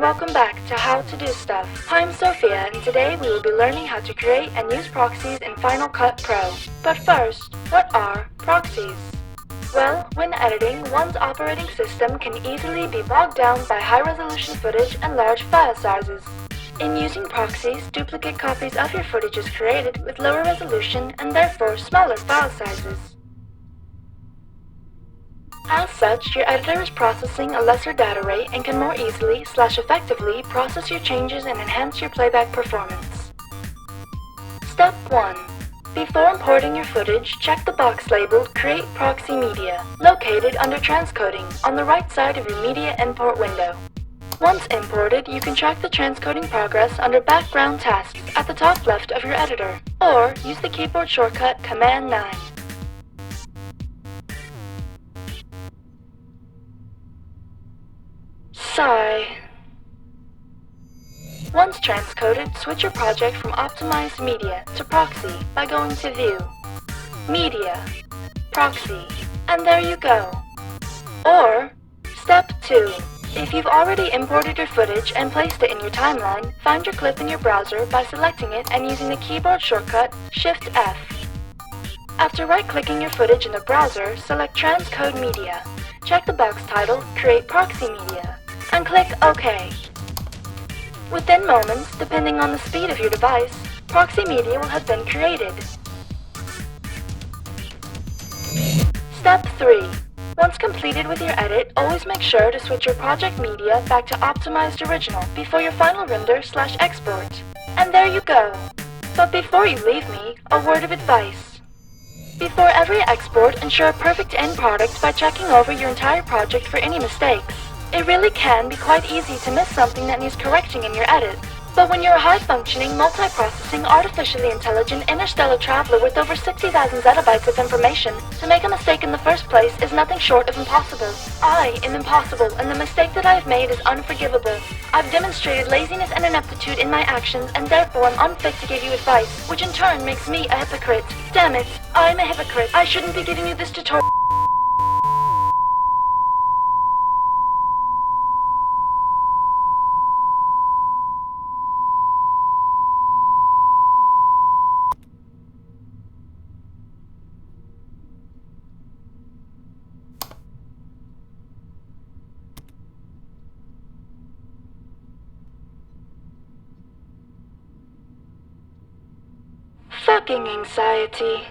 welcome back to How to Do Stuff. I'm Sophia, and today we will be learning how to create and use proxies in Final Cut Pro. But first, what are proxies? Well, when editing, one's operating system can easily be bogged down by high-resolution footage and large file sizes. In using proxies, duplicate copies of your footage is created with lower resolution and therefore smaller file sizes. As such, your editor is processing a lesser data rate and can more easily/effectively process your changes and enhance your playback performance. Step 1. Before importing your footage, check the box labeled Create Proxy Media, located under Transcoding on the right side of your Media Import window. Once imported, you can track the transcoding progress under Background Tasks at the top left of your editor, or use the keyboard shortcut Command-9. Sigh. Once transcoded, switch your project from Optimized Media to Proxy by going to View, Media, Proxy, and there you go. Or, Step 2. If you've already imported your footage and placed it in your timeline, find your clip in your browser by selecting it and using the keyboard shortcut Shift-F. After right-clicking your footage in the browser, select Transcode Media. Check the box titled Create Proxy Media, and click OK. Within moments, depending on the speed of your device, proxy media will have been created. Step 3. Once completed with your edit, always make sure to switch your project media back to Optimized Original before your final render/export. And there you go. But before you leave me, a word of advice. Before every export, ensure a perfect end product by checking over your entire project for any mistakes. It really can be quite easy to miss something that needs correcting in your edit. But when you're a high-functioning, multi-processing, artificially intelligent interstellar traveler with over 60,000 zettabytes of information, to make a mistake in the first place is nothing short of impossible. I am impossible, and the mistake that I have made is unforgivable. I've demonstrated laziness and ineptitude in my actions, and therefore am unfit to give you advice, which in turn makes me a hypocrite. Damn it, I'm a hypocrite. I shouldn't be giving you this tutorial. Fucking anxiety.